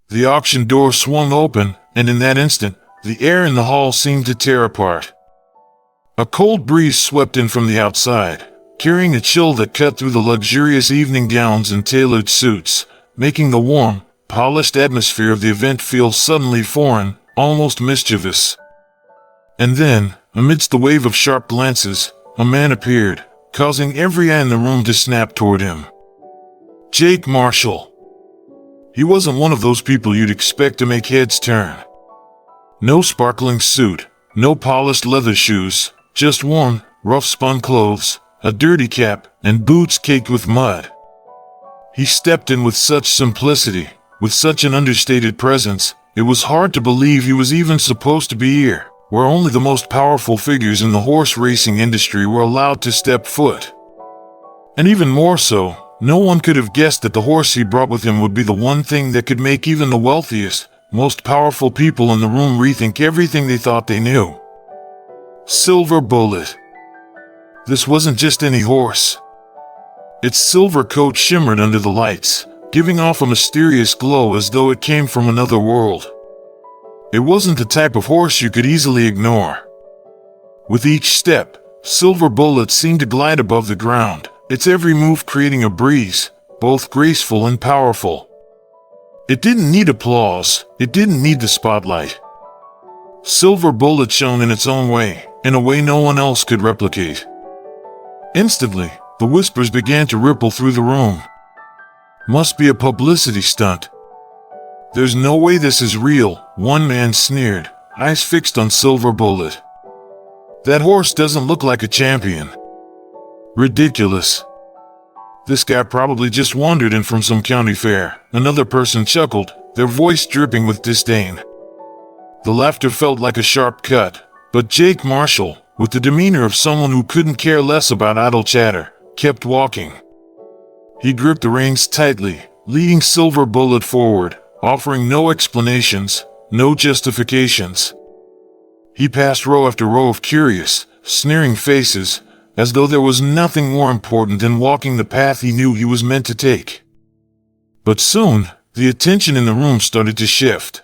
The auction door swung open, and in that instant, the air in the hall seemed to tear apart. A cold breeze swept in from the outside, carrying a chill that cut through the luxurious evening gowns and tailored suits, making the warm, polished atmosphere of the event feel suddenly foreign, almost mischievous. And then, amidst the wave of sharp glances, a man appeared, causing every eye in the room to snap toward him. Jake Marshall. He wasn't one of those people you'd expect to make heads turn. No sparkling suit, no polished leather shoes, just worn, rough-spun clothes, a dirty cap, and boots caked with mud. He stepped in with such simplicity, with such an understated presence, it was hard to believe he was even supposed to be here, where only the most powerful figures in the horse racing industry were allowed to step foot. And even more so, no one could have guessed that the horse he brought with him would be the one thing that could make even the wealthiest, most powerful people in the room rethink everything they thought they knew. Silver Bullet. This wasn't just any horse. Its silver coat shimmered under the lights, giving off a mysterious glow as though it came from another world. It wasn't the type of horse you could easily ignore. With each step, Silver Bullet seemed to glide above the ground, its every move creating a breeze, both graceful and powerful. It didn't need applause, it didn't need the spotlight. Silver Bullet shone in its own way, in a way no one else could replicate. Instantly, the whispers began to ripple through the room. Must be a publicity stunt. There's no way this is real, one man sneered, eyes fixed on Silver Bullet. That horse doesn't look like a champion. Ridiculous. This guy probably just wandered in from some county fair, another person chuckled, their voice dripping with disdain. The laughter felt like a sharp cut, but Jake Marshall, with the demeanor of someone who couldn't care less about idle chatter, kept walking. He gripped the reins tightly, leading Silver Bullet forward, offering no explanations, no justifications. He passed row after row of curious, sneering faces, as though there was nothing more important than walking the path he knew he was meant to take. But soon, the attention in the room started to shift.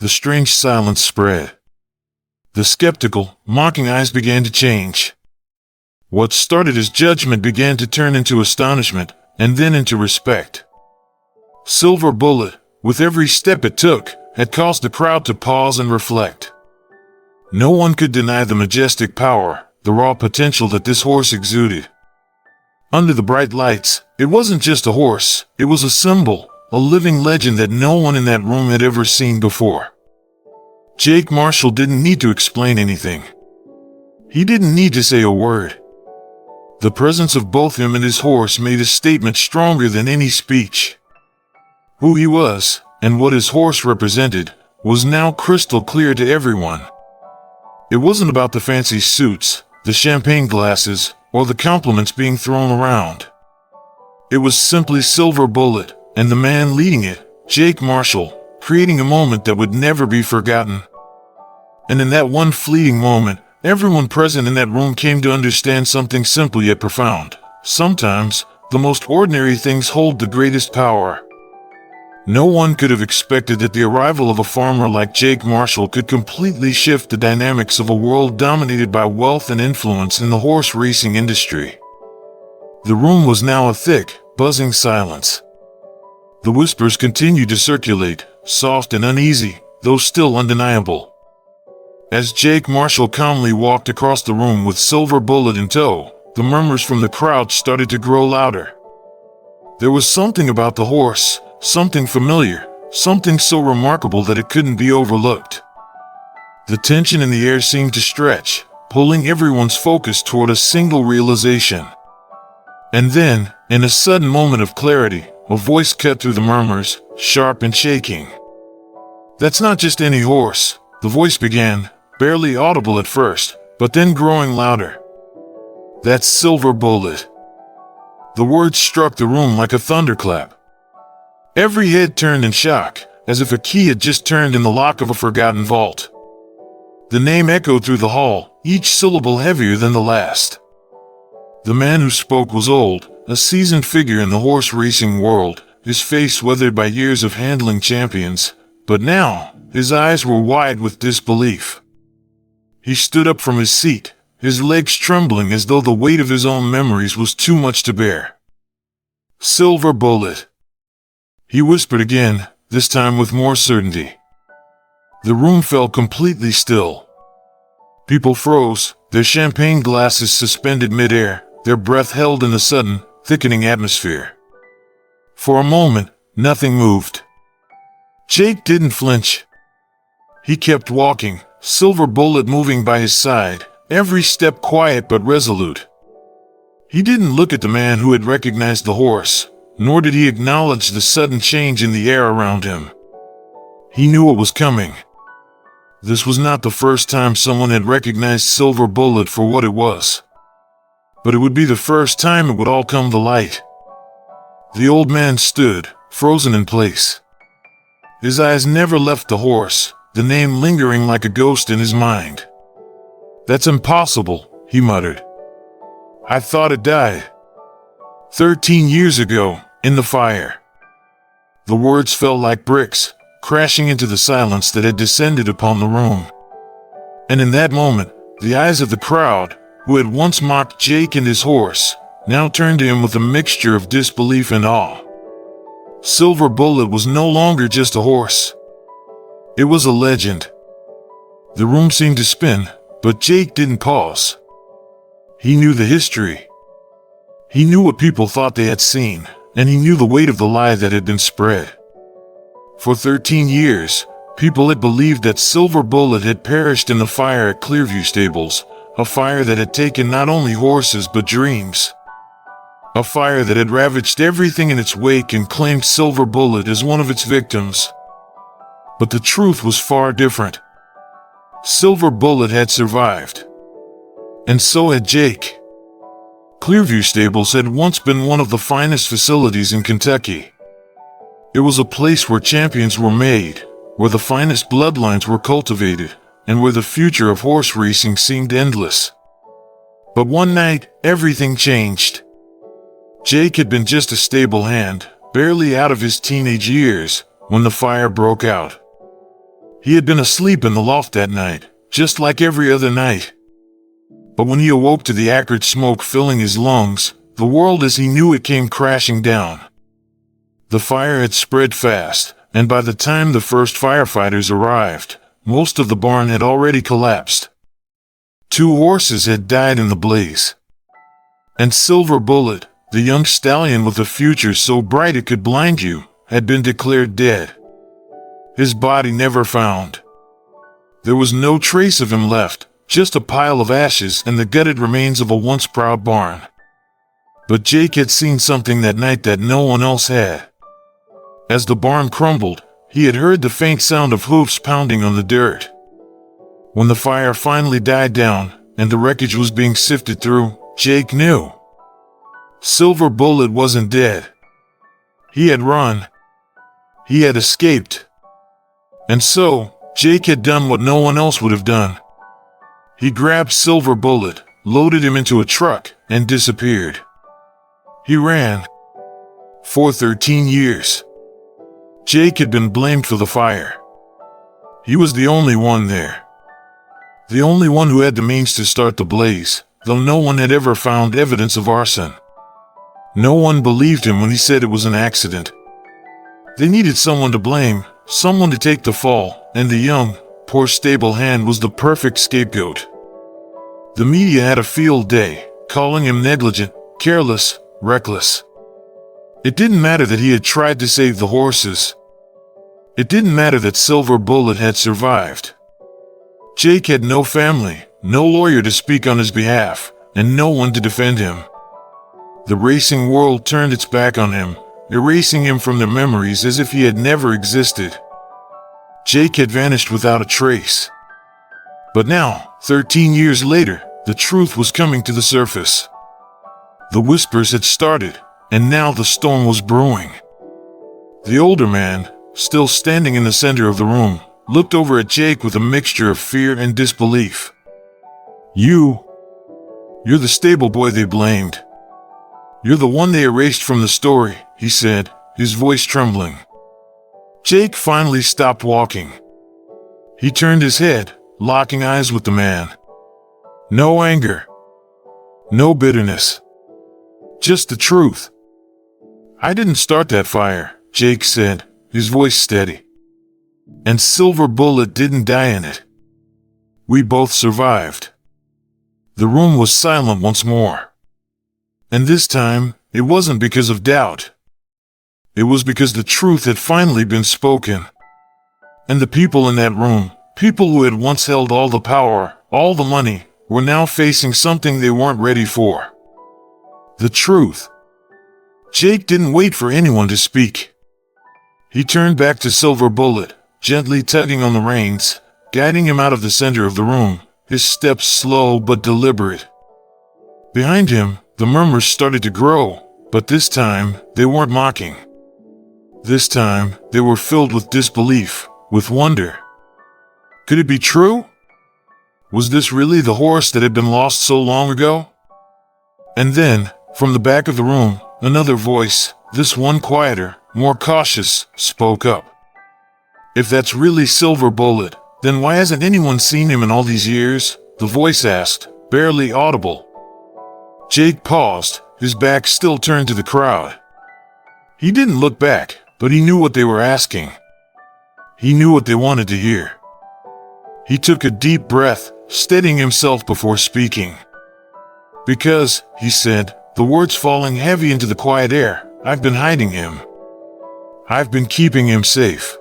The strange silence spread. The skeptical, mocking eyes began to change. What started as judgment began to turn into astonishment, and then into respect. Silver Bullet, with every step it took, had caused the crowd to pause and reflect. No one could deny the majestic power, the raw potential that this horse exuded. Under the bright lights, it wasn't just a horse, it was a symbol, a living legend that no one in that room had ever seen before. Jake Marshall didn't need to explain anything. He didn't need to say a word. The presence of both him and his horse made a statement stronger than any speech. Who he was, and what his horse represented, was now crystal clear to everyone. It wasn't about the fancy suits, the champagne glasses, or the compliments being thrown around. It was simply Silver Bullet, and the man leading it, Jake Marshall, creating a moment that would never be forgotten. And in that one fleeting moment, everyone present in that room came to understand something simple yet profound. Sometimes, the most ordinary things hold the greatest power. No one could have expected that the arrival of a farmer like Jake Marshall could completely shift the dynamics of a world dominated by wealth and influence in the horse racing industry. The room was now a thick, buzzing silence. The whispers continued to circulate, soft and uneasy, though still undeniable. As Jake Marshall calmly walked across the room with Silver Bullet in tow, the murmurs from the crowd started to grow louder. There was something about the horse, something familiar, something so remarkable that it couldn't be overlooked. The tension in the air seemed to stretch, pulling everyone's focus toward a single realization. And then, in a sudden moment of clarity, a voice cut through the murmurs, sharp and shaking. "That's not just any horse," the voice began, barely audible at first, but then growing louder. "That's Silver Bullet." The words struck the room like a thunderclap. Every head turned in shock, as if a key had just turned in the lock of a forgotten vault. The name echoed through the hall, each syllable heavier than the last. The man who spoke was old, a seasoned figure in the horse racing world, his face weathered by years of handling champions, but now, his eyes were wide with disbelief. He stood up from his seat, his legs trembling as though the weight of his own memories was too much to bear. "Silver bullet," he whispered again, this time with more certainty. The room fell completely still. People froze, their champagne glasses suspended mid-air, their breath held in the sudden, thickening atmosphere. For a moment, nothing moved. Jake didn't flinch. He kept walking, Silver Bullet moving by his side, every step quiet but resolute. He didn't look at the man who had recognized the horse, nor did he acknowledge the sudden change in the air around him. He knew it was coming. This was not the first time someone had recognized Silver Bullet for what it was. But it would be the first time it would all come to light. The old man stood, frozen in place. His eyes never left the horse, the name lingering like a ghost in his mind. "That's impossible," he muttered. "I thought it died 13 years ago, in the fire." The words fell like bricks, crashing into the silence that had descended upon the room. And in that moment, the eyes of the crowd, who had once mocked Jake and his horse, now turned to him with a mixture of disbelief and awe. Silver Bullet was no longer just a horse. It was a legend. The room seemed to spin, but Jake didn't pause. He knew the history. He knew what people thought they had seen, and he knew the weight of the lie that had been spread. For 13 years, people had believed that Silver Bullet had perished in the fire at Clearview Stables, a fire that had taken not only horses but dreams. A fire that had ravaged everything in its wake and claimed Silver Bullet as one of its victims. But the truth was far different. Silver Bullet had survived. And so had Jake. Clearview Stables had once been one of the finest facilities in Kentucky. It was a place where champions were made, where the finest bloodlines were cultivated, and where the future of horse racing seemed endless. But one night, everything changed. Jake had been just a stable hand, barely out of his teenage years, when the fire broke out. He had been asleep in the loft that night, just like every other night. But when he awoke to the acrid smoke filling his lungs, the world as he knew it came crashing down. The fire had spread fast, and by the time the first firefighters arrived, most of the barn had already collapsed. 2 horses had died in the blaze. And Silver Bullet, the young stallion with a future so bright it could blind you, had been declared dead. His body never found. There was no trace of him left, just a pile of ashes and the gutted remains of a once proud barn. But Jake had seen something that night that no one else had. As the barn crumbled, he had heard the faint sound of hoofs pounding on the dirt. When the fire finally died down, and the wreckage was being sifted through, Jake knew. Silver Bullet wasn't dead. He had run. He had escaped. And so, Jake had done what no one else would have done. He grabbed Silver Bullet, loaded him into a truck, and disappeared. He ran. For 13 years. Jake had been blamed for the fire. He was the only one there. The only one who had the means to start the blaze, though no one had ever found evidence of arson. No one believed him when he said it was an accident. They needed someone to blame, someone to take the fall, and the young, poor stable hand was the perfect scapegoat. The media had a field day, calling him negligent, careless, reckless. It didn't matter that he had tried to save the horses. It didn't matter that Silver Bullet had survived. Jake had no family, no lawyer to speak on his behalf, and no one to defend him. The racing world turned its back on him, erasing him from their memories as if he had never existed. Jake had vanished without a trace. But now, 13 years later, the truth was coming to the surface. The whispers had started, and now the storm was brewing. The older man, still standing in the center of the room, looked over at Jake with a mixture of fear and disbelief. You're the stable boy they blamed. You're the one they erased from the story, he said, his voice trembling. Jake finally stopped walking. He turned his head, locking eyes with the man. No anger. No bitterness. Just the truth. I didn't start that fire, Jake said, his voice steady. And Silver Bullet didn't die in it. We both survived. The room was silent once more. And this time, it wasn't because of doubt. It was because the truth had finally been spoken. And the people in that room, people who had once held all the power, all the money, were now facing something they weren't ready for. The truth. Jake didn't wait for anyone to speak. He turned back to Silver Bullet, gently tugging on the reins, guiding him out of the center of the room, his steps slow but deliberate. Behind him, the murmurs started to grow, but this time, they weren't mocking. This time, they were filled with disbelief, with wonder. Could it be true? Was this really the horse that had been lost so long ago? And then, from the back of the room, another voice, this one quieter, more cautious, spoke up. If that's really Silver Bullet, then why hasn't anyone seen him in all these years? The voice asked, barely audible. Jake paused, his back still turned to the crowd. He didn't look back, but he knew what they were asking. He knew what they wanted to hear. He took a deep breath, steadying himself before speaking. Because, he said, the words falling heavy into the quiet air, I've been hiding him. I've been keeping him safe.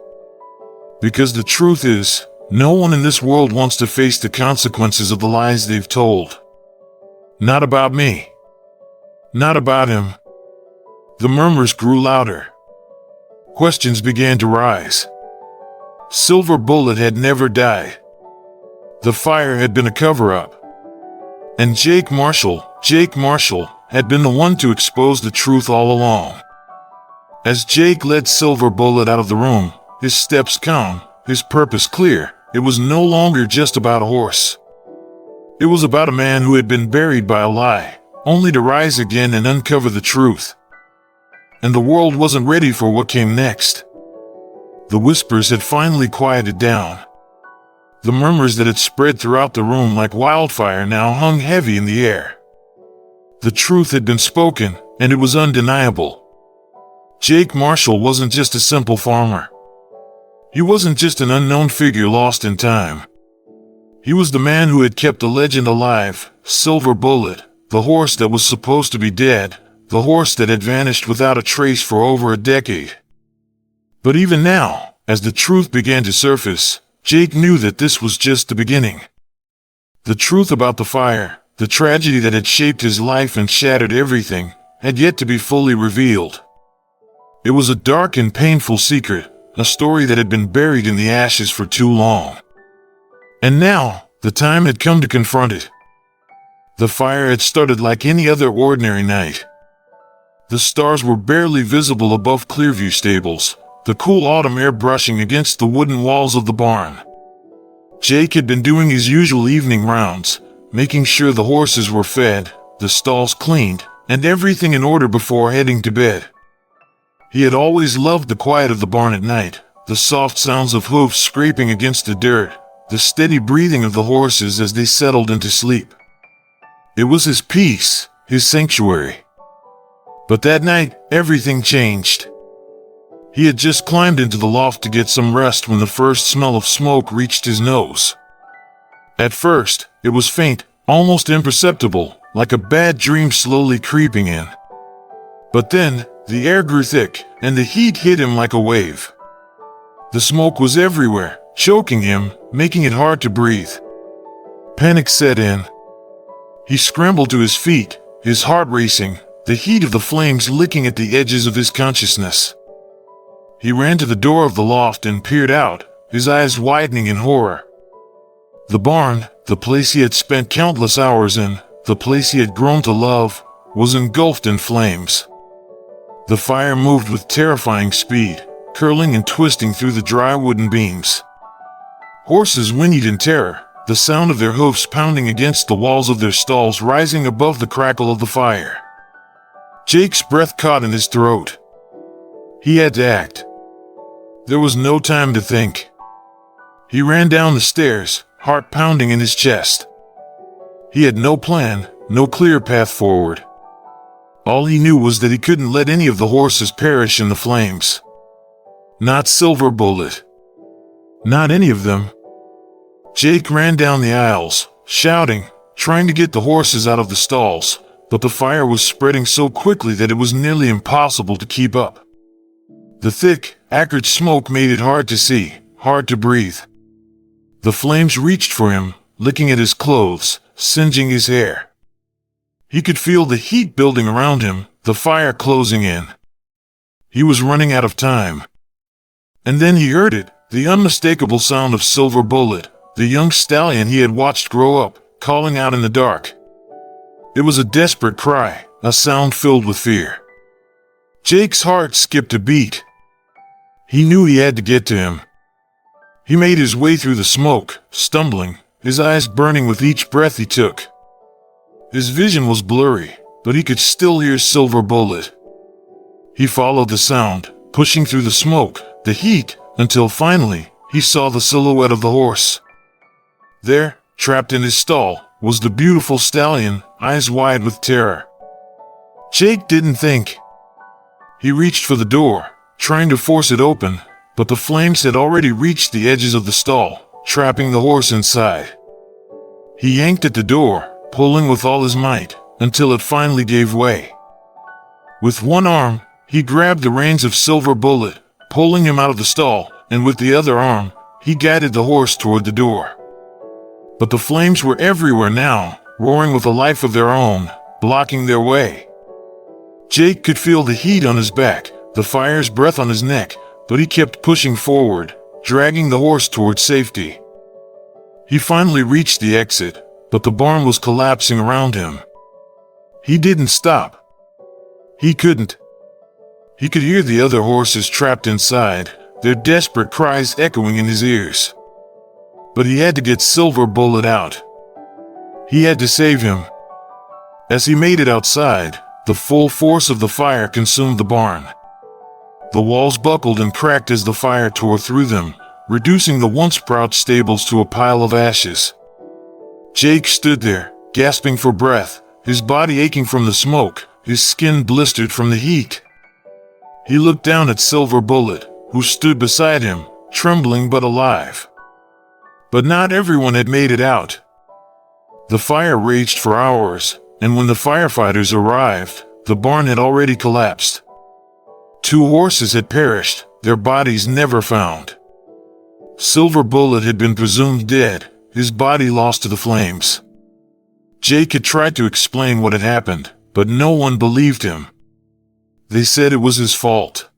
Because the truth is, no one in this world wants to face the consequences of the lies they've told. Not about me. Not about him. The murmurs grew louder. Questions began to rise. Silver Bullet had never died. The fire had been a cover-up. And Jake Marshall, had been the one to expose the truth all along. As Jake led Silver Bullet out of the room, his steps calm, his purpose clear, it was no longer just about a horse. It was about a man who had been buried by a lie, only to rise again and uncover the truth. And the world wasn't ready for what came next. The whispers had finally quieted down. The murmurs that had spread throughout the room like wildfire now hung heavy in the air. The truth had been spoken, and it was undeniable. Jake Marshall wasn't just a simple farmer. He wasn't just an unknown figure lost in time. He was the man who had kept the legend alive, Silver Bullet, the horse that was supposed to be dead, the horse that had vanished without a trace for over a decade. But even now, as the truth began to surface, Jake knew that this was just the beginning. The truth about the fire, the tragedy that had shaped his life and shattered everything, had yet to be fully revealed. It was a dark and painful secret, a story that had been buried in the ashes for too long. And now, the time had come to confront it. The fire had started like any other ordinary night. The stars were barely visible above Clearview Stables, the cool autumn air brushing against the wooden walls of the barn. Jake had been doing his usual evening rounds, making sure the horses were fed, the stalls cleaned, and everything in order before heading to bed. He had always loved the quiet of the barn at night, the soft sounds of hoofs scraping against the dirt, the steady breathing of the horses as they settled into sleep. It was his peace, his sanctuary. But that night, everything changed. He had just climbed into the loft to get some rest when the first smell of smoke reached his nose. At first, it was faint, almost imperceptible, like a bad dream slowly creeping in. But then, the air grew thick, and the heat hit him like a wave. The smoke was everywhere, choking him, making it hard to breathe. Panic set in. He scrambled to his feet, his heart racing, the heat of the flames licking at the edges of his consciousness. He ran to the door of the loft and peered out, his eyes widening in horror. The barn, the place he had spent countless hours in, the place he had grown to love, was engulfed in flames. The fire moved with terrifying speed, curling and twisting through the dry wooden beams. Horses whinnied in terror, the sound of their hoofs pounding against the walls of their stalls rising above the crackle of the fire. Jake's breath caught in his throat. He had to act. There was no time to think. He ran down the stairs, heart pounding in his chest. He had no plan, no clear path forward. All he knew was that he couldn't let any of the horses perish in the flames. Not Silver Bullet. Not any of them. Jake ran down the aisles, shouting, trying to get the horses out of the stalls, but the fire was spreading so quickly that it was nearly impossible to keep up. The thick, acrid smoke made it hard to see, hard to breathe. The flames reached for him, licking at his clothes, singeing his hair. He could feel the heat building around him, the fire closing in. He was running out of time. And then he heard it, the unmistakable sound of Silver Bullet, the young stallion he had watched grow up, calling out in the dark. It was a desperate cry, a sound filled with fear. Jake's heart skipped a beat. He knew he had to get to him. He made his way through the smoke, stumbling, his eyes burning with each breath he took. His vision was blurry, but he could still hear Silver Bullet. He followed the sound, pushing through the smoke, the heat, until finally, he saw the silhouette of the horse. There, trapped in his stall, was the beautiful stallion, eyes wide with terror. Jake didn't think. He reached for the door, trying to force it open, but the flames had already reached the edges of the stall, trapping the horse inside. He yanked at the door, pulling with all his might, until it finally gave way. With one arm, he grabbed the reins of Silver Bullet, pulling him out of the stall, and with the other arm, he guided the horse toward the door. But the flames were everywhere now, roaring with a life of their own, blocking their way. Jake could feel the heat on his back, the fire's breath on his neck, but he kept pushing forward, dragging the horse toward safety. He finally reached the exit, but the barn was collapsing around him. He didn't stop. He couldn't. He could hear the other horses trapped inside, their desperate cries echoing in his ears. But he had to get Silver Bullet out. He had to save him. As he made it outside, the full force of the fire consumed the barn. The walls buckled and cracked as the fire tore through them, reducing the once proud stables to a pile of ashes. Jake stood there, gasping for breath, his body aching from the smoke, his skin blistered from the heat. He looked down at Silver Bullet, who stood beside him, trembling but alive. But not everyone had made it out. The fire raged for hours, and when the firefighters arrived, the barn had already collapsed. 2 horses had perished, their bodies never found. Silver Bullet had been presumed dead, his body lost to the flames. Jake had tried to explain what had happened, but no one believed him. They said it was his fault.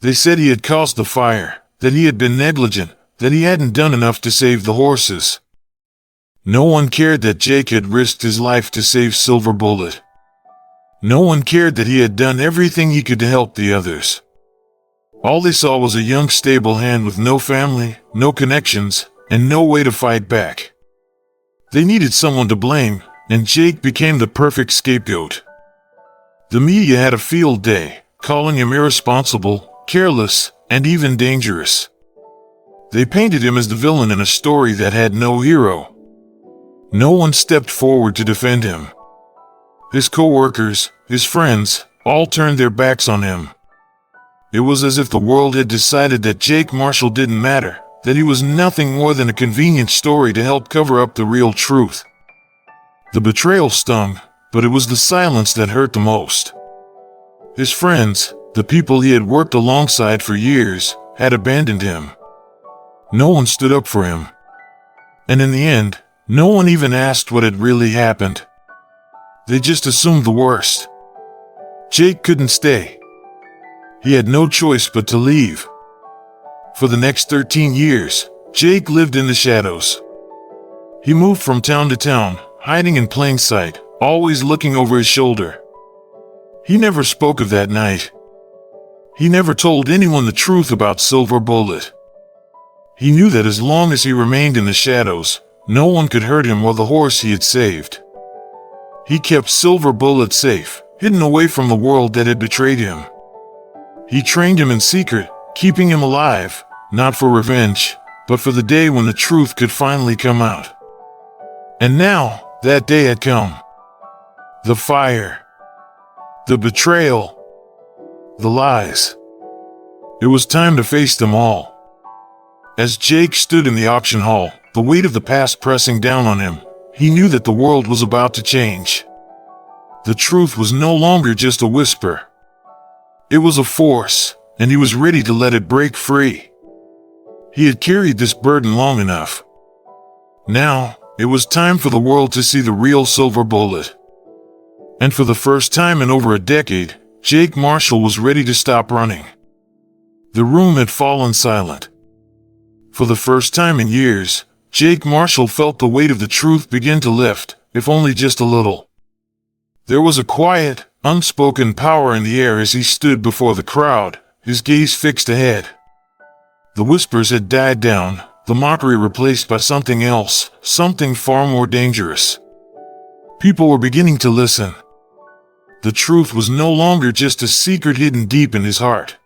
They said he had caused the fire, that he had been negligent, that he hadn't done enough to save the horses. No one cared that Jake had risked his life to save Silver Bullet. No one cared that he had done everything he could to help the others. All they saw was a young stable hand with no family, no connections, and no way to fight back. They needed someone to blame, and Jake became the perfect scapegoat. The media had a field day, calling him irresponsible, careless, and even dangerous. They painted him as the villain in a story that had no hero. No one stepped forward to defend him. His co-workers, his friends, all turned their backs on him. It was as if the world had decided that Jake Marshall didn't matter, that he was nothing more than a convenient story to help cover up the real truth. The betrayal stung, but it was the silence that hurt the most. His friends, the people he had worked alongside for years, had abandoned him. No one stood up for him. And in the end, no one even asked what had really happened. They just assumed the worst. Jake couldn't stay. He had no choice but to leave. For the next 13 years, Jake lived in the shadows. He moved from town to town, hiding in plain sight, always looking over his shoulder. He never spoke of that night. He never told anyone the truth about Silver Bullet. He knew that as long as he remained in the shadows, no one could hurt him or the horse he had saved. He kept Silver Bullet safe, hidden away from the world that had betrayed him. He trained him in secret, keeping him alive, not for revenge, but for the day when the truth could finally come out. And now, that day had come. The fire. The betrayal. The lies. It was time to face them all. As Jake stood in the auction hall, the weight of the past pressing down on him, he knew that the world was about to change. The truth was no longer just a whisper. It was a force, and he was ready to let it break free. He had carried this burden long enough. Now, it was time for the world to see the real silver bullet. And for the first time in over a decade, Jake Marshall was ready to stop running. The room had fallen silent. For the first time in years, Jake Marshall felt the weight of the truth begin to lift, if only just a little. There was a quiet, unspoken power in the air as he stood before the crowd, his gaze fixed ahead. The whispers had died down, the mockery replaced by something else, something far more dangerous. People were beginning to listen. The truth was no longer just a secret hidden deep in his heart.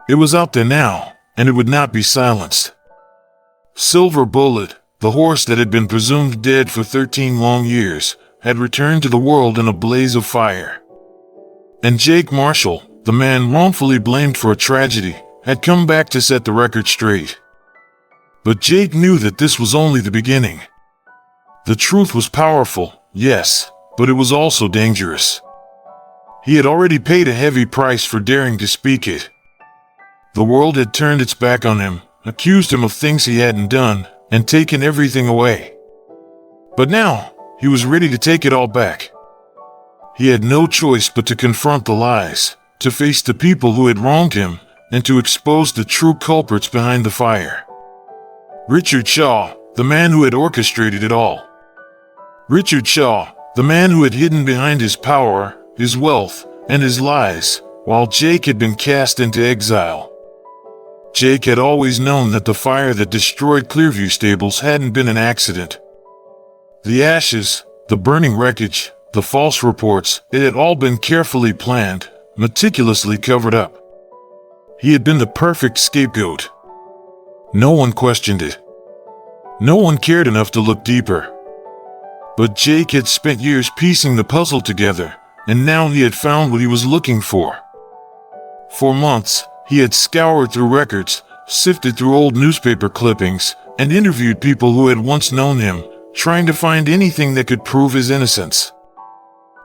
It was out there now, and it would not be silenced. Silver Bullet, the horse that had been presumed dead for 13 long years, had returned to the world in a blaze of fire. And Jake Marshall, the man wrongfully blamed for a tragedy, had come back to set the record straight. But Jake knew that this was only the beginning. The truth was powerful, yes, but it was also dangerous. He had already paid a heavy price for daring to speak it. The world had turned its back on him, accused him of things he hadn't done, and taken everything away. But now, he was ready to take it all back. He had no choice but to confront the lies, to face the people who had wronged him, and to expose the true culprits behind the fire. Richard Shaw, the man who had orchestrated it all. Richard Shaw, the man who had hidden behind his power, his wealth, and his lies, while Jake had been cast into exile. Jake had always known that the fire that destroyed Clearview Stables hadn't been an accident. The ashes, the burning wreckage, the false reports, it had all been carefully planned, meticulously covered up. He had been the perfect scapegoat. No one questioned it. No one cared enough to look deeper. But Jake had spent years piecing the puzzle together, and now he had found what he was looking for. For months, he had scoured through records, sifted through old newspaper clippings, and interviewed people who had once known him, trying to find anything that could prove his innocence.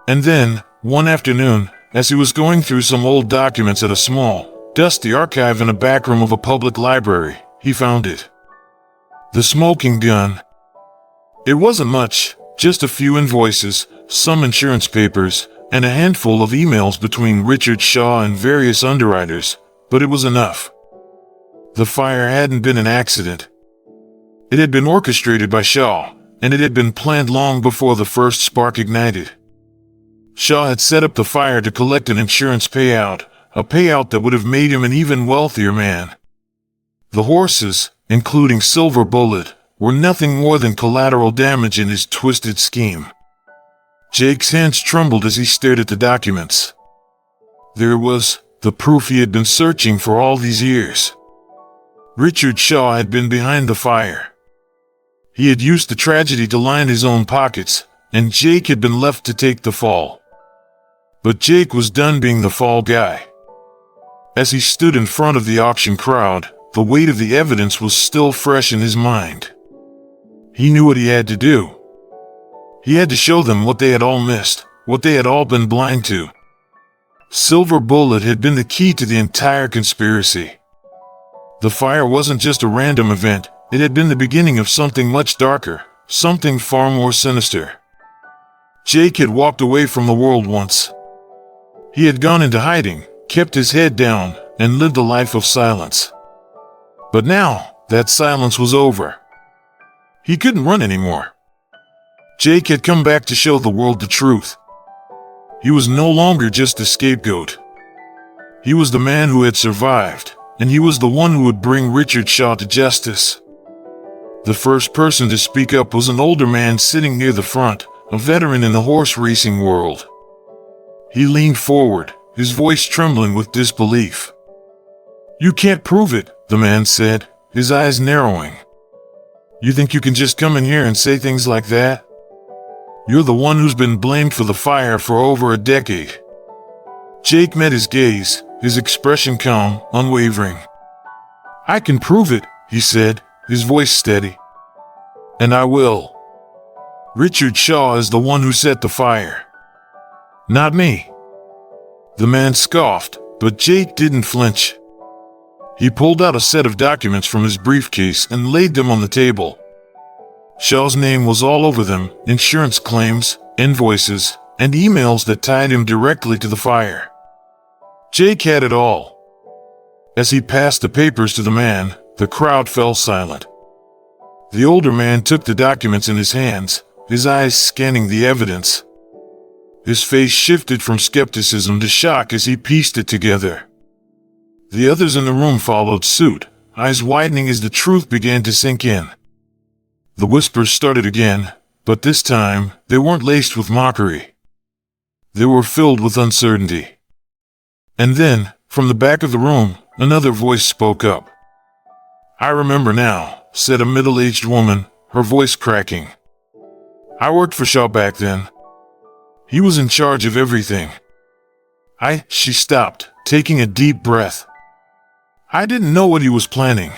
And then, one afternoon, as he was going through some old documents at a small, dusty archive in a back room of a public library, he found it. The smoking gun. It wasn't much, just a few invoices, some insurance papers, and a handful of emails between Richard Shaw and various underwriters, but it was enough. The fire hadn't been an accident. It had been orchestrated by Shaw, and it had been planned long before the first spark ignited. Shaw had set up the fire to collect an insurance payout, a payout that would have made him an even wealthier man. The horses, including Silver Bullet, were nothing more than collateral damage in his twisted scheme. Jake's hands trembled as he stared at the documents. There was the proof he had been searching for all these years. Richard Shaw had been behind the fire. He had used the tragedy to line his own pockets, and Jake had been left to take the fall. But Jake was done being the fall guy. As he stood in front of the auction crowd, the weight of the evidence was still fresh in his mind. He knew what he had to do. He had to show them what they had all missed, what they had all been blind to. Silver Bullet had been the key to the entire conspiracy. The fire wasn't just a random event, it had been the beginning of something much darker, something far more sinister. Jake had walked away from the world once. He had gone into hiding, kept his head down, and lived a life of silence. But now, that silence was over. He couldn't run anymore. Jake had come back to show the world the truth. He was no longer just a scapegoat. He was the man who had survived, and he was the one who would bring Richard Shaw to justice. The first person to speak up was an older man sitting near the front, a veteran in the horse racing world. He leaned forward, his voice trembling with disbelief. "You can't prove it," the man said, his eyes narrowing. "You think you can just come in here and say things like that? You're the one who's been blamed for the fire for over a decade." Jake met his gaze, his expression calm, unwavering. "I can prove it," he said, his voice steady. "And I will. Richard Shaw is the one who set the fire. Not me." The man scoffed, but Jake didn't flinch. He pulled out a set of documents from his briefcase and laid them on the table. Shaw's name was all over them, insurance claims, invoices, and emails that tied him directly to the fire. Jake had it all. As he passed the papers to the man, the crowd fell silent. The older man took the documents in his hands, his eyes scanning the evidence. His face shifted from skepticism to shock as he pieced it together. The others in the room followed suit, eyes widening as the truth began to sink in. The whispers started again, but this time, they weren't laced with mockery. They were filled with uncertainty. And then, from the back of the room, another voice spoke up. "I remember now," said a middle-aged woman, her voice cracking. "I worked for Shaw back then. He was in charge of everything. She stopped, taking a deep breath. "I didn't know what he was planning.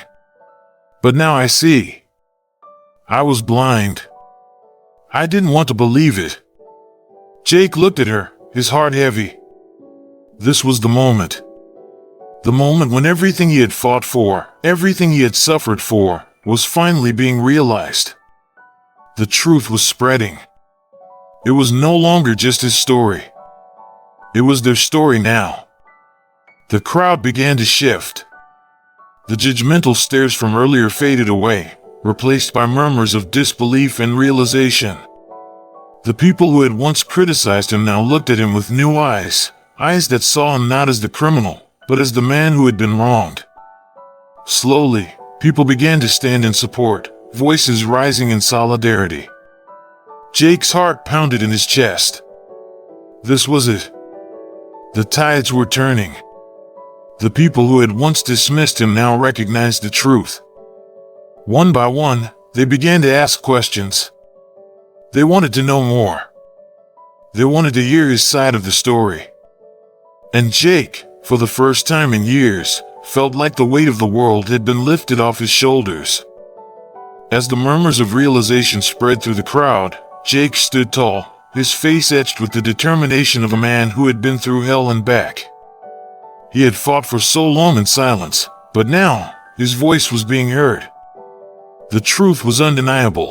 But now I see. I was blind. I didn't want to believe it." Jake looked at her, his heart heavy. This was the moment. The moment when everything he had fought for, everything he had suffered for, was finally being realized. The truth was spreading. It was no longer just his story. It was their story now. The crowd began to shift. The judgmental stares from earlier faded away, replaced by murmurs of disbelief and realization. The people who had once criticized him now looked at him with new eyes, eyes that saw him not as the criminal, but as the man who had been wronged. Slowly, people began to stand in support, voices rising in solidarity. Jake's heart pounded in his chest. This was it. The tides were turning. The people who had once dismissed him now recognized the truth. One by one, they began to ask questions. They wanted to know more. They wanted to hear his side of the story. And Jake, for the first time in years, felt like the weight of the world had been lifted off his shoulders. As the murmurs of realization spread through the crowd, Jake stood tall, his face etched with the determination of a man who had been through hell and back. He had fought for so long in silence, but now, his voice was being heard. The truth was undeniable.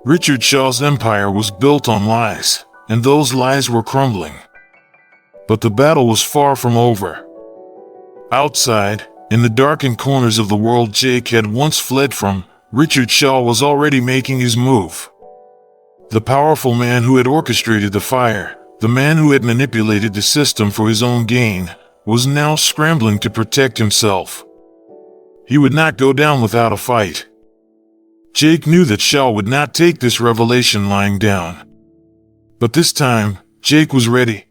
Richard Shaw's empire was built on lies, and those lies were crumbling. But the battle was far from over. Outside, in the darkened corners of the world Jake had once fled from, Richard Shaw was already making his move. The powerful man who had orchestrated the fire, the man who had manipulated the system for his own gain, was now scrambling to protect himself. He would not go down without a fight. Jake knew that Shaw would not take this revelation lying down. But this time, Jake was ready.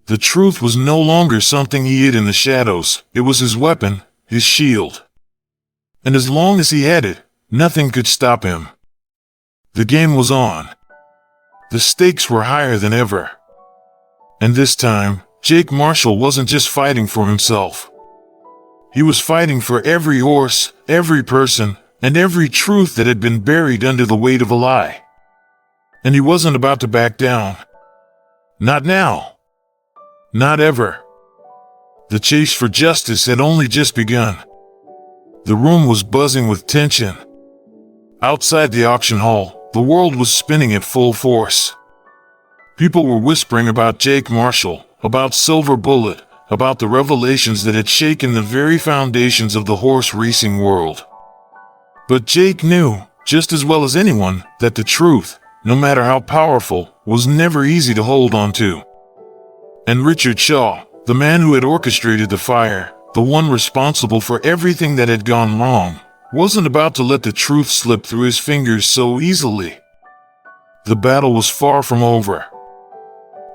The truth was no longer something he hid in the shadows, it was his weapon, his shield. And as long as he had it, nothing could stop him. The game was on. The stakes were higher than ever. And this time, Jake Marshall wasn't just fighting for himself. He was fighting for every horse, every person, and every truth that had been buried under the weight of a lie. And he wasn't about to back down. Not now. Not ever. The chase for justice had only just begun. The room was buzzing with tension. Outside the auction hall, the world was spinning at full force. People were whispering about Jake Marshall, about Silver Bullet, about the revelations that had shaken the very foundations of the horse racing world. But Jake knew, just as well as anyone, that the truth, no matter how powerful, was never easy to hold on to. And Richard Shaw, the man who had orchestrated the fire, the one responsible for everything that had gone wrong, wasn't about to let the truth slip through his fingers so easily. The battle was far from over.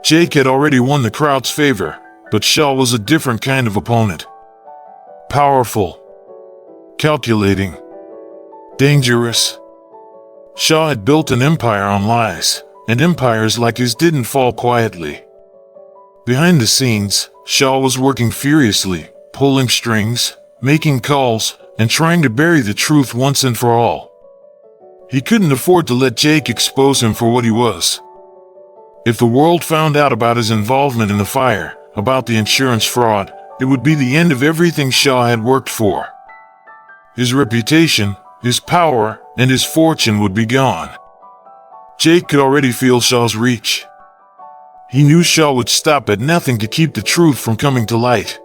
Jake had already won the crowd's favor, but Shaw was a different kind of opponent. Powerful, calculating, dangerous. Shaw had built an empire on lies, and empires like his didn't fall quietly. Behind the scenes, Shaw was working furiously, pulling strings, making calls, and trying to bury the truth once and for all. He couldn't afford to let Jake expose him for what he was. If the world found out about his involvement in the fire, about the insurance fraud, it would be the end of everything Shaw had worked for. His reputation, his power, and his fortune would be gone. Jake could already feel Shaw's reach. He knew Shaw would stop at nothing to keep the truth from coming to light.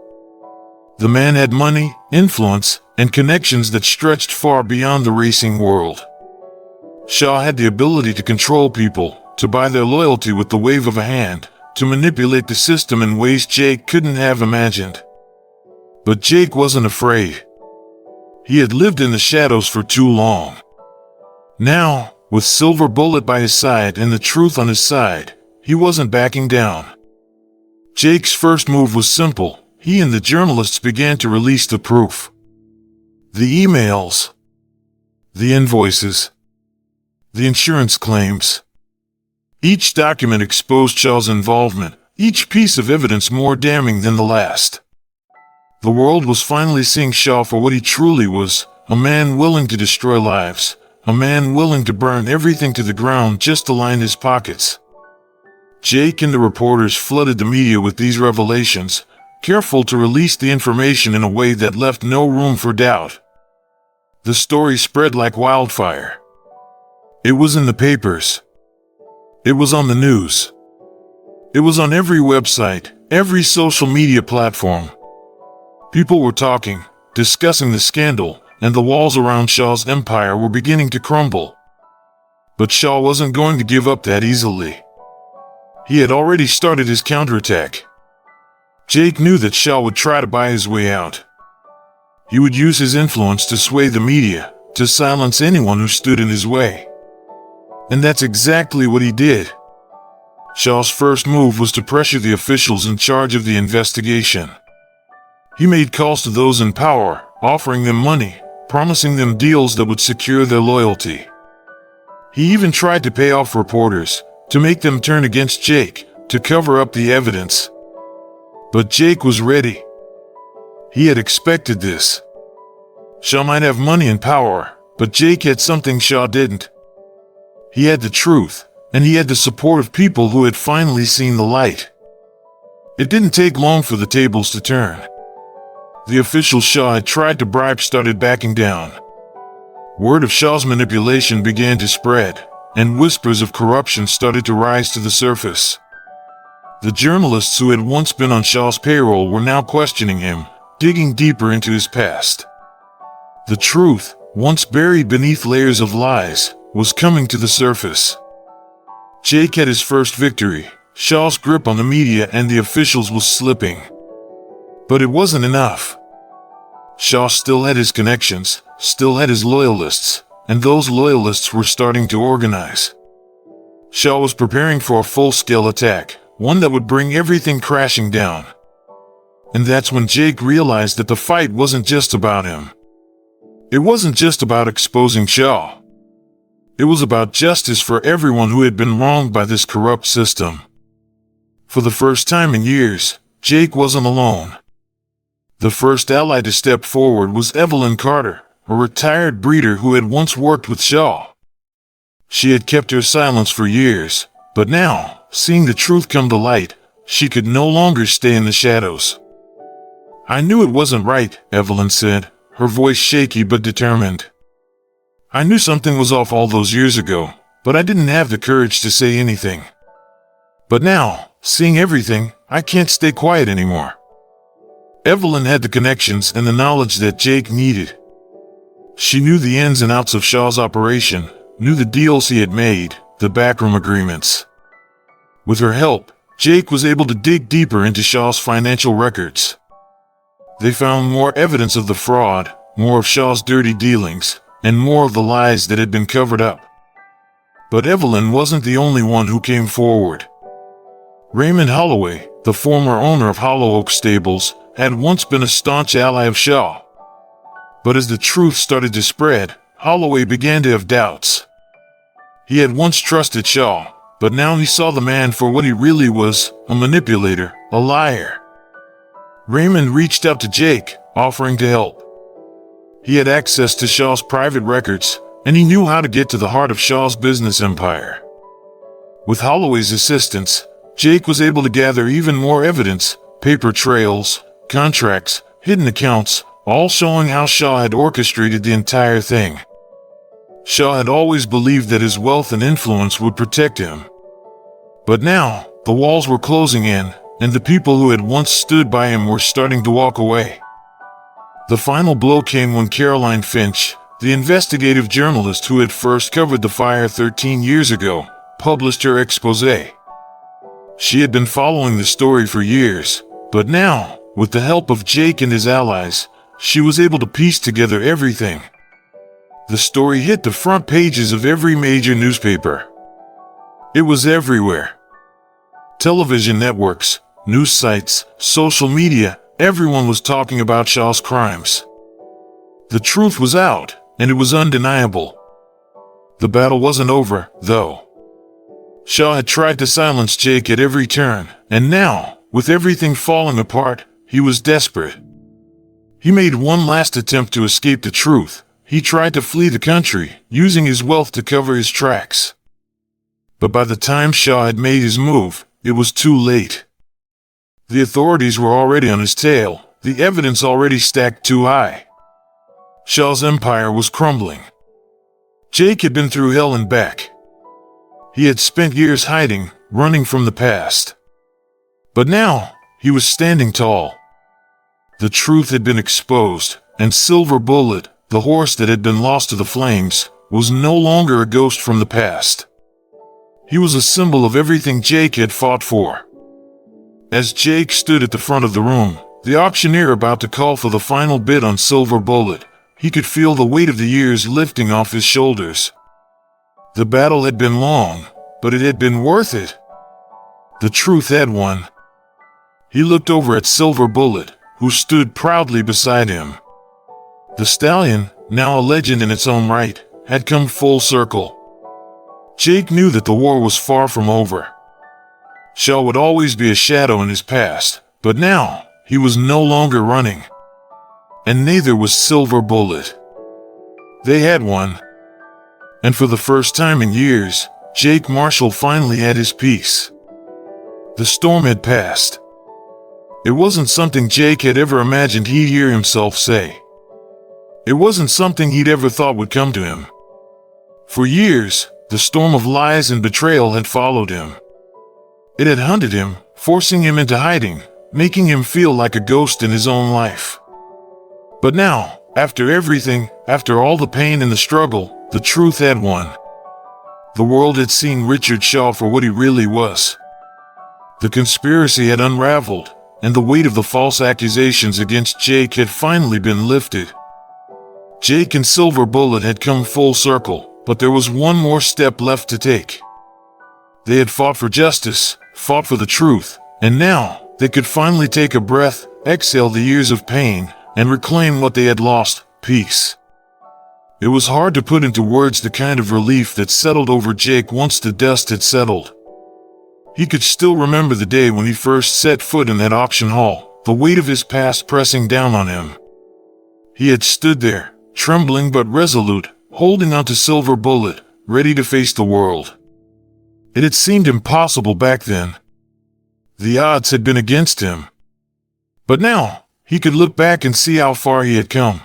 The man had money, influence, and connections that stretched far beyond the racing world. Shaw had the ability to control people, to buy their loyalty with the wave of a hand, to manipulate the system in ways Jake couldn't have imagined. But Jake wasn't afraid. He had lived in the shadows for too long. Now, with Silver Bullet by his side and the truth on his side, he wasn't backing down. Jake's first move was simple. He and the journalists began to release the proof. The emails, the invoices, the insurance claims. Each document exposed Shaw's involvement, each piece of evidence more damning than the last. The world was finally seeing Shaw for what he truly was, a man willing to destroy lives, a man willing to burn everything to the ground just to line his pockets. Jake and the reporters flooded the media with these revelations, careful to release the information in a way that left no room for doubt. The story spread like wildfire. It was in the papers. It was on the news. It was on every website, every social media platform. People were talking, discussing the scandal, and the walls around Shaw's empire were beginning to crumble. But Shaw wasn't going to give up that easily. He had already started his counterattack. Jake knew that Shaw would try to buy his way out. He would use his influence to sway the media, to silence anyone who stood in his way. And that's exactly what he did. Shaw's first move was to pressure the officials in charge of the investigation. He made calls to those in power, offering them money, promising them deals that would secure their loyalty. He even tried to pay off reporters, to make them turn against Jake, to cover up the evidence. But Jake was ready. He had expected this. Shaw might have money and power, but Jake had something Shaw didn't. He had the truth, and he had the support of people who had finally seen the light. It didn't take long for the tables to turn. The officials Shaw had tried to bribe started backing down. Word of Shaw's manipulation began to spread, and whispers of corruption started to rise to the surface. The journalists who had once been on Shaw's payroll were now questioning him, digging deeper into his past. The truth, once buried beneath layers of lies, was coming to the surface. Jake had his first victory. Shaw's grip on the media and the officials was slipping. But it wasn't enough. Shaw still had his connections, still had his loyalists, and those loyalists were starting to organize. Shaw was preparing for a full-scale attack, one that would bring everything crashing down. And that's when Jake realized that the fight wasn't just about him. It wasn't just about exposing Shaw. It was about justice for everyone who had been wronged by this corrupt system. For the first time in years, Jake wasn't alone. The first ally to step forward was Evelyn Carter, a retired breeder who had once worked with Shaw. She had kept her silence for years, but now, seeing the truth come to light, she could no longer stay in the shadows. "I knew it wasn't right," Evelyn said, her voice shaky but determined. "I knew something was off all those years ago, but I didn't have the courage to say anything. But now, seeing everything, I can't stay quiet anymore." Evelyn had the connections and the knowledge that Jake needed. She knew the ins and outs of Shaw's operation, knew the deals he had made, the backroom agreements. With her help, Jake was able to dig deeper into Shaw's financial records. They found more evidence of the fraud, more of Shaw's dirty dealings, and more of the lies that had been covered up. But Evelyn wasn't the only one who came forward. Raymond Holloway, the former owner of Hollow Oak Stables, had once been a staunch ally of Shaw. But as the truth started to spread, Holloway began to have doubts. He had once trusted Shaw, but now he saw the man for what he really was, a manipulator, a liar. Raymond reached out to Jake, offering to help. He had access to Shaw's private records, and he knew how to get to the heart of Shaw's business empire. With Holloway's assistance, Jake was able to gather even more evidence, paper trails, contracts, hidden accounts, all showing how Shaw had orchestrated the entire thing. Shaw had always believed that his wealth and influence would protect him. But now, the walls were closing in, and the people who had once stood by him were starting to walk away. The final blow came when Caroline Finch, the investigative journalist who had first covered the fire 13 years ago, published her exposé. She had been following the story for years, but now, with the help of Jake and his allies, she was able to piece together everything. The story hit the front pages of every major newspaper. It was everywhere. Television networks, news sites, social media, everyone was talking about Shaw's crimes. The truth was out, and it was undeniable. The battle wasn't over, though. Shaw had tried to silence Jake at every turn, and now, with everything falling apart, he was desperate. He made one last attempt to escape the truth. He tried to flee the country, using his wealth to cover his tracks. But by the time Shaw had made his move, it was too late. The authorities were already on his tail, the evidence already stacked too high. Shaw's empire was crumbling. Jake had been through hell and back. He had spent years hiding, running from the past. But now, he was standing tall. The truth had been exposed, and Silver Bullet, the horse that had been lost to the flames, was no longer a ghost from the past. He was a symbol of everything Jake had fought for. As Jake stood at the front of the room, the auctioneer about to call for the final bid on Silver Bullet, he could feel the weight of the years lifting off his shoulders. The battle had been long, but it had been worth it. The truth had won. He looked over at Silver Bullet, who stood proudly beside him. The stallion, now a legend in its own right, had come full circle. Jake knew that the war was far from over. Shaw would always be a shadow in his past, but now, he was no longer running. And neither was Silver Bullet. They had won. And for the first time in years, Jake Marshall finally had his peace. The storm had passed. It wasn't something Jake had ever imagined he'd hear himself say. It wasn't something he'd ever thought would come to him. For years, the storm of lies and betrayal had followed him. It had hunted him, forcing him into hiding, making him feel like a ghost in his own life. But now, after everything, after all the pain and the struggle, the truth had won. The world had seen Richard Shaw for what he really was. The conspiracy had unraveled, and the weight of the false accusations against Jake had finally been lifted. Jake and Silver Bullet had come full circle, but there was one more step left to take. They had fought for justice, fought for the truth, and now they could finally take a breath, exhale the years of pain, and reclaim what they had lost, peace. It was hard to put into words the kind of relief that settled over Jake once the dust had settled. He could still remember the day when he first set foot in that auction hall, the weight of his past pressing down on him. He had stood there, trembling but resolute, holding onto Silver Bullet, ready to face the world. It had seemed impossible back then. The odds had been against him. But now, he could look back and see how far he had come.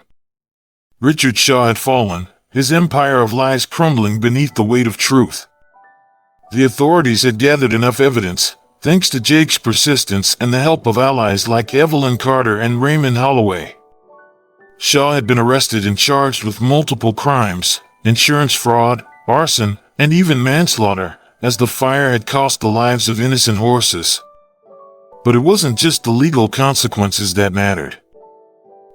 Richard Shaw had fallen, his empire of lies crumbling beneath the weight of truth. The authorities had gathered enough evidence, thanks to Jake's persistence and the help of allies like Evelyn Carter and Raymond Holloway. Shaw had been arrested and charged with multiple crimes, insurance fraud, arson, and even manslaughter, as the fire had cost the lives of innocent horses. But it wasn't just the legal consequences that mattered.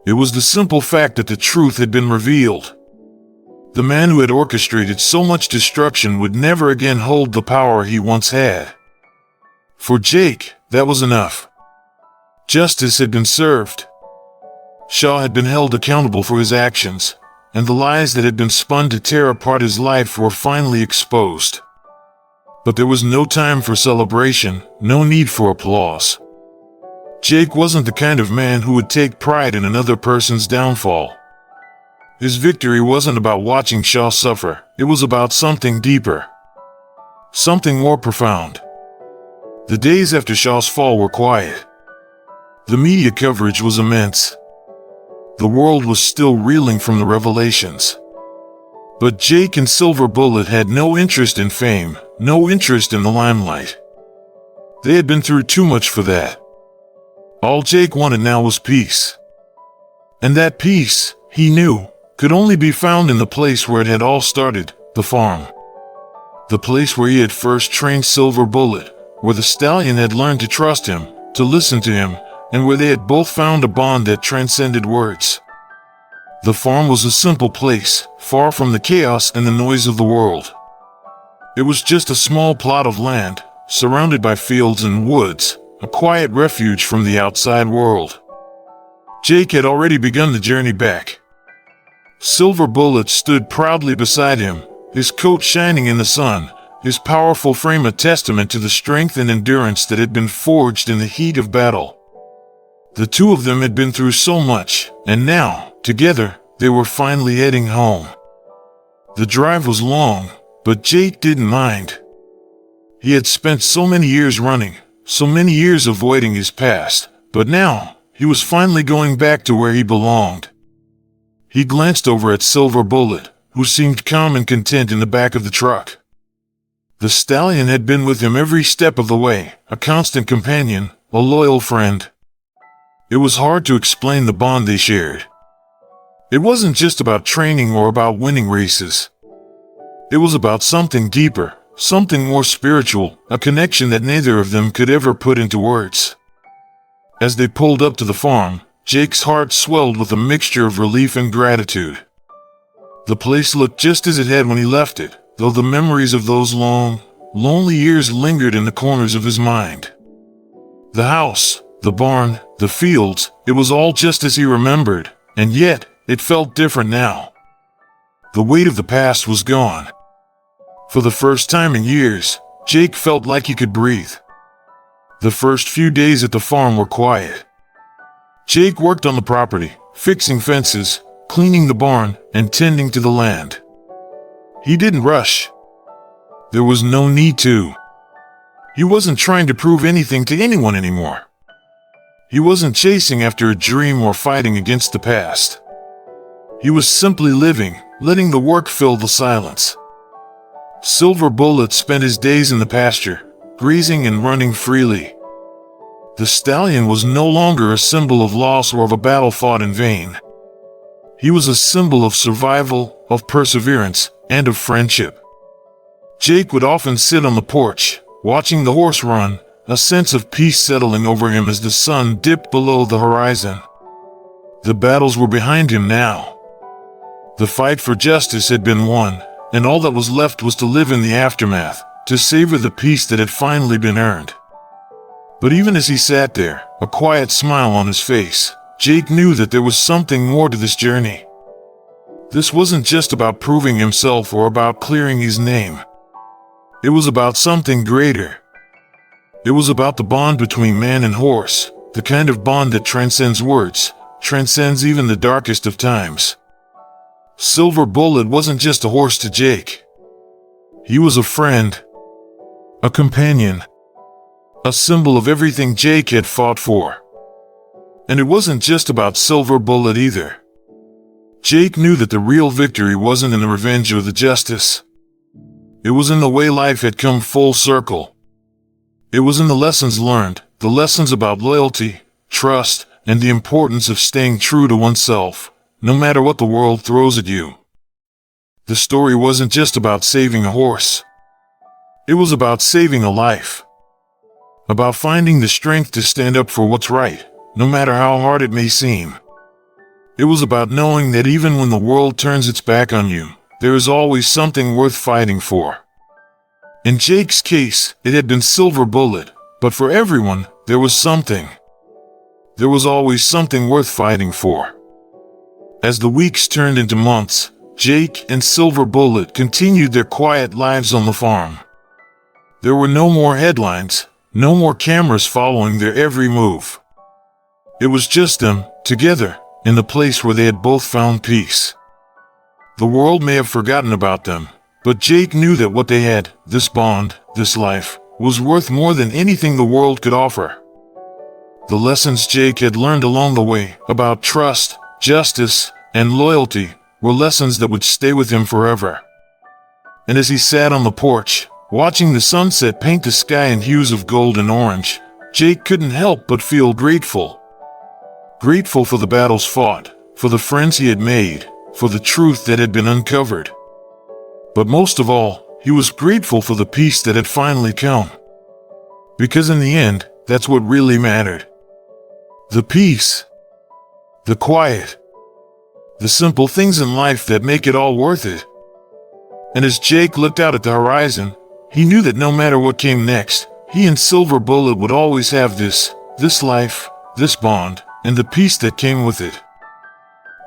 It was the simple fact that the truth had been revealed. The man who had orchestrated so much destruction would never again hold the power he once had. For Jake, That was enough. Justice had been served. Shaw had been held accountable for his actions, and the lies that had been spun to tear apart his life were finally exposed. But there was no time for celebration, no need for applause. Jake wasn't the kind of man who would take pride in another person's downfall. His victory wasn't about watching Shaw suffer, it was about something deeper. Something more profound. The days after Shaw's fall were quiet. The media coverage was immense. The world was still reeling from the revelations. But Jake and Silver Bullet had no interest in fame, no interest in the limelight. They had been through too much for that. All Jake wanted now was peace. And that peace, he knew, could only be found in the place where it had all started, the farm. The place where he had first trained Silver Bullet, where the stallion had learned to trust him, to listen to him, and where they had both found a bond that transcended words. The farm was a simple place, far from the chaos and the noise of the world. It was just a small plot of land, surrounded by fields and woods, a quiet refuge from the outside world. Jake had already begun the journey back. Silver Bullet stood proudly beside him, his coat shining in the sun, his powerful frame a testament to the strength and endurance that had been forged in the heat of battle. The two of them had been through so much, and now, together, they were finally heading home. The drive was long, but Jake didn't mind. He had spent so many years running, so many years avoiding his past, but now, he was finally going back to where he belonged. He glanced over at Silver Bullet, who seemed calm and content in the back of the truck. The stallion had been with him every step of the way, a constant companion, a loyal friend. It was hard to explain the bond they shared. It wasn't just about training or about winning races. It was about something deeper, something more spiritual, a connection that neither of them could ever put into words. As they pulled up to the farm, Jake's heart swelled with a mixture of relief and gratitude. The place looked just as it had when he left it, though the memories of those long, lonely years lingered in the corners of his mind. The house, the barn, the fields, it was all just as he remembered, and yet, it felt different now. The weight of the past was gone. For the first time in years, Jake felt like he could breathe. The first few days at the farm were quiet. Jake worked on the property, fixing fences, cleaning the barn, and tending to the land. He didn't rush. There was no need to. He wasn't trying to prove anything to anyone anymore. He wasn't chasing after a dream or fighting against the past. He was simply living, letting the work fill the silence. Silver Bullet spent his days in the pasture, grazing and running freely. The stallion was no longer a symbol of loss or of a battle fought in vain. He was a symbol of survival, of perseverance, and of friendship. Jake would often sit on the porch, watching the horse run, a sense of peace settling over him as the sun dipped below the horizon. The battles were behind him now. The fight for justice had been won, and all that was left was to live in the aftermath, to savor the peace that had finally been earned. But even as he sat there, a quiet smile on his face, Jake knew that there was something more to this journey. This wasn't just about proving himself or about clearing his name. It was about something greater. It was about the bond between man and horse, the kind of bond that transcends words, transcends even the darkest of times. Silver Bullet wasn't just a horse to Jake. He was a friend, a companion, a symbol of everything Jake had fought for. And it wasn't just about Silver Bullet either. Jake knew that the real victory wasn't in the revenge or the justice. It was in the way life had come full circle. It was in the lessons learned, the lessons about loyalty, trust, and the importance of staying true to oneself, no matter what the world throws at you. The story wasn't just about saving a horse. It was about saving a life. About finding the strength to stand up for what's right, no matter how hard it may seem. It was about knowing that even when the world turns its back on you, there is always something worth fighting for. In Jake's case, it had been Silver Bullet, but for everyone, There was something. There was always something worth fighting for. As the weeks turned into months, Jake and Silver Bullet continued their quiet lives on the farm. There were no more headlines, no more cameras following their every move. It was just them, together, in the place where they had both found peace. The world may have forgotten about them, but Jake knew that what they had, this bond, this life, was worth more than anything the world could offer. The lessons Jake had learned along the way about trust, justice, and loyalty were lessons that would stay with him forever. And as he sat on the porch, watching the sunset paint the sky in hues of gold and orange, Jake couldn't help but feel grateful. Grateful for the battles fought, for the friends he had made, for the truth that had been uncovered. But most of all, he was grateful for the peace that had finally come. Because in the end, that's what really mattered. The peace. The quiet. The simple things in life that make it all worth it. And as Jake looked out at the horizon, he knew that no matter what came next, he and Silver Bullet would always have this life, this bond, and the peace that came with it.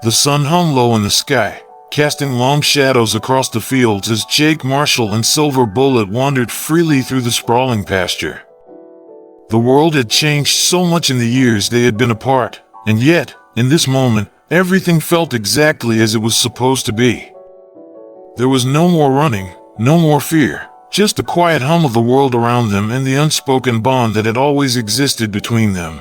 The sun hung low in the sky, casting long shadows across the fields as Jake Marshall and Silver Bullet wandered freely through the sprawling pasture. The world had changed so much in the years they had been apart, and yet, in this moment, everything felt exactly as it was supposed to be. There was no more running, no more fear, just the quiet hum of the world around them and the unspoken bond that had always existed between them.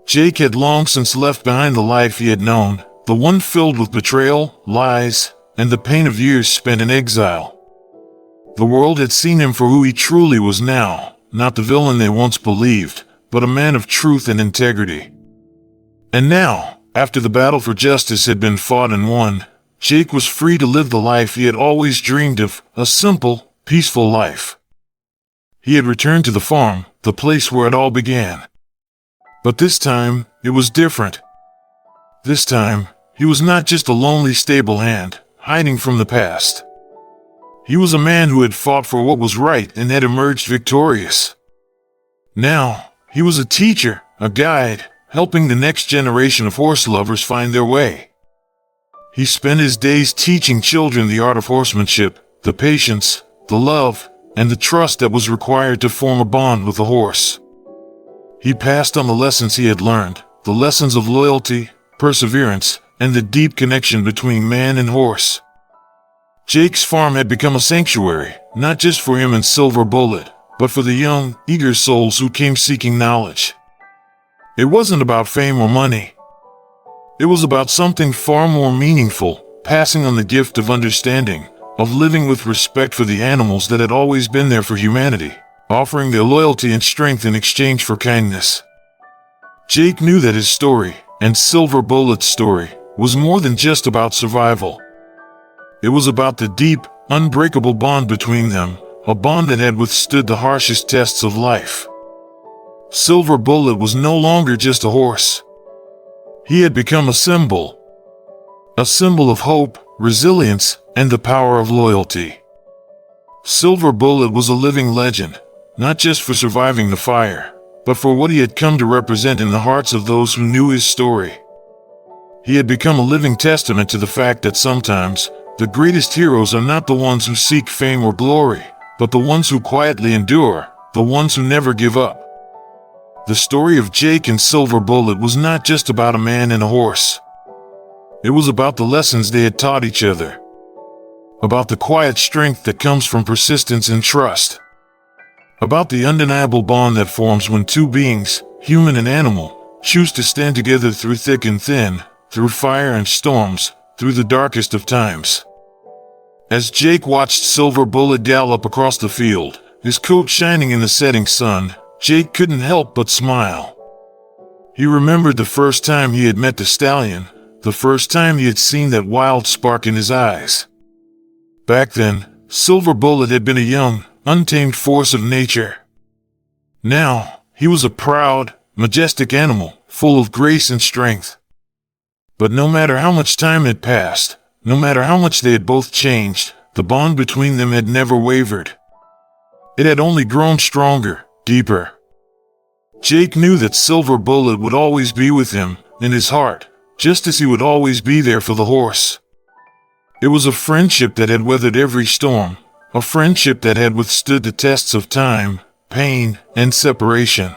Jake had long since left behind the life he had known, the one filled with betrayal, lies, and the pain of years spent in exile. The world had seen him for who he truly was now, not the villain they once believed, but a man of truth and integrity. And now, after the battle for justice had been fought and won, Jake was free to live the life he had always dreamed of, a simple, peaceful life. He had returned to the farm, the place where it all began. But this time, it was different. This time, he was not just a lonely stable hand, hiding from the past. He was a man who had fought for what was right and had emerged victorious. Now, he was a teacher, a guide, helping the next generation of horse lovers find their way. He spent his days teaching children the art of horsemanship, the patience, the love, and the trust that was required to form a bond with a horse. He passed on the lessons he had learned, the lessons of loyalty, perseverance, and the deep connection between man and horse. Jake's farm had become a sanctuary, not just for him and Silver Bullet, but for the young, eager souls who came seeking knowledge. It wasn't about fame or money. It was about something far more meaningful, passing on the gift of understanding, of living with respect for the animals that had always been there for humanity, offering their loyalty and strength in exchange for kindness. Jake knew that his story, and Silver Bullet's story, was more than just about survival. It was about the deep, unbreakable bond between them, a bond that had withstood the harshest tests of life. Silver Bullet was no longer just a horse. He had become a symbol of hope, resilience, and the power of loyalty. Silver Bullet was a living legend, not just for surviving the fire, but for what he had come to represent in the hearts of those who knew his story. He had become a living testament to the fact that sometimes, the greatest heroes are not the ones who seek fame or glory, but the ones who quietly endure, the ones who never give up. The story of Jake and Silver Bullet was not just about a man and a horse. It was about the lessons they had taught each other. About the quiet strength that comes from persistence and trust. About the undeniable bond that forms when two beings, human and animal, choose to stand together through thick and thin, through fire and storms, through the darkest of times. As Jake watched Silver Bullet gallop across the field, his coat shining in the setting sun, Jake couldn't help but smile. He remembered the first time he had met the stallion, the first time he had seen that wild spark in his eyes. Back then, Silver Bullet had been a young, untamed force of nature. Now, he was a proud, majestic animal, full of grace and strength. But no matter how much time had passed, no matter how much they had both changed, the bond between them had never wavered. It had only grown stronger, deeper. Jake knew that Silver Bullet would always be with him, in his heart, just as he would always be there for the horse. It was a friendship that had weathered every storm, a friendship that had withstood the tests of time, pain, and separation.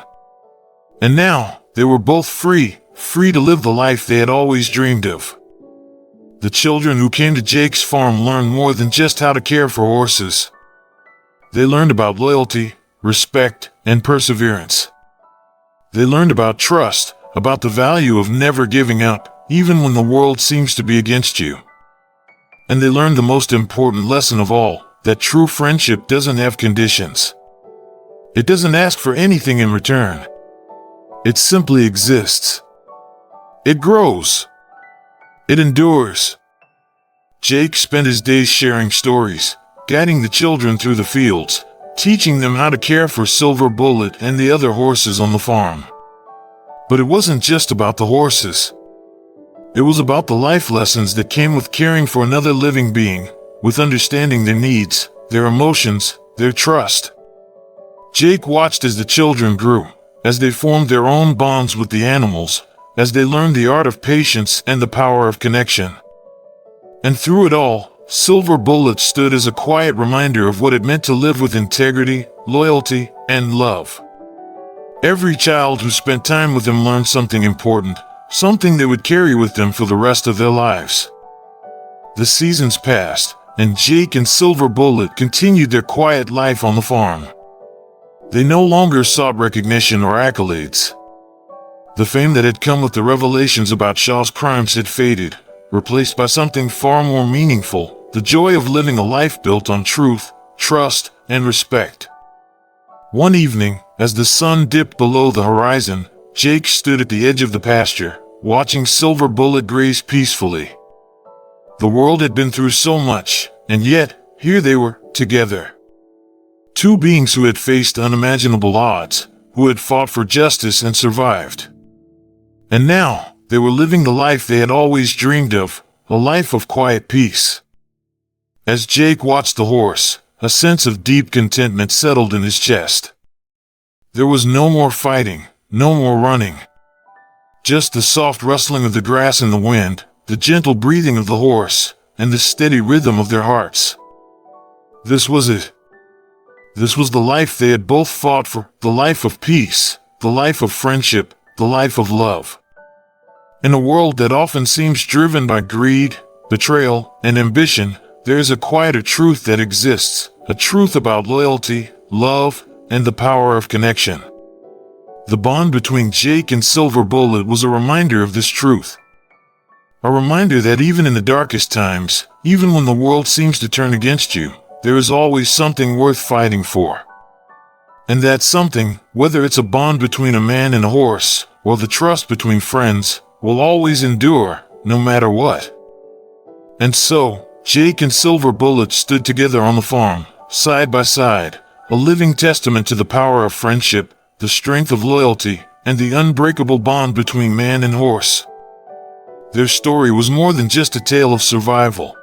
And now, they were both free to live the life they had always dreamed of. The children who came to Jake's farm learned more than just how to care for horses. They learned about loyalty, respect, and perseverance. They learned about trust, about the value of never giving up, even when the world seems to be against you. And they learned the most important lesson of all, that true friendship doesn't have conditions. It doesn't ask for anything in return. It simply exists. It grows. It endures. Jake spent his days sharing stories, guiding the children through the fields, teaching them how to care for Silver Bullet and the other horses on the farm. But it wasn't just about the horses. It was about the life lessons that came with caring for another living being, with understanding their needs, their emotions, their trust. Jake watched as the children grew, as they formed their own bonds with the animals, as they learned the art of patience and the power of connection. And through it all, Silver Bullet stood as a quiet reminder of what it meant to live with integrity, loyalty, and love. Every child who spent time with him learned something important, something they would carry with them for the rest of their lives. The seasons passed, and Jake and Silver Bullet continued their quiet life on the farm. They no longer sought recognition or accolades. The fame that had come with the revelations about Shaw's crimes had faded, replaced by something far more meaningful, the joy of living a life built on truth, trust, and respect. One evening, as the sun dipped below the horizon, Jake stood at the edge of the pasture, watching Silver Bullet graze peacefully. The world had been through so much, and yet, here they were, together. Two beings who had faced unimaginable odds, who had fought for justice and survived. And now, they were living the life they had always dreamed of, a life of quiet peace. As Jake watched the horse, a sense of deep contentment settled in his chest. There was no more fighting, no more running. Just the soft rustling of the grass in the wind, the gentle breathing of the horse, and the steady rhythm of their hearts. This was it. This was the life they had both fought for, the life of peace, the life of friendship, the life of love. In a world that often seems driven by greed, betrayal, and ambition, there is a quieter truth that exists, a truth about loyalty, love, and the power of connection. The bond between Jake and Silver Bullet was a reminder of this truth. A reminder that even in the darkest times, even when the world seems to turn against you, there is always something worth fighting for. And that something, whether it's a bond between a man and a horse, or the trust between friends, will always endure, no matter what. And so, Jake and Silver Bullet stood together on the farm, side by side, a living testament to the power of friendship, the strength of loyalty, and the unbreakable bond between man and horse. Their story was more than just a tale of survival.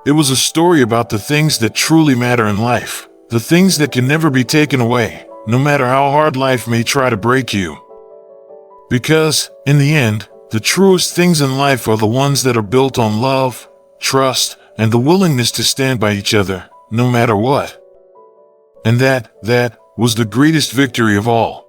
It was a story about the things that truly matter in life, the things that can never be taken away, no matter how hard life may try to break you. Because, in the end, the truest things in life are the ones that are built on love, trust, and the willingness to stand by each other, no matter what. And that was the greatest victory of all.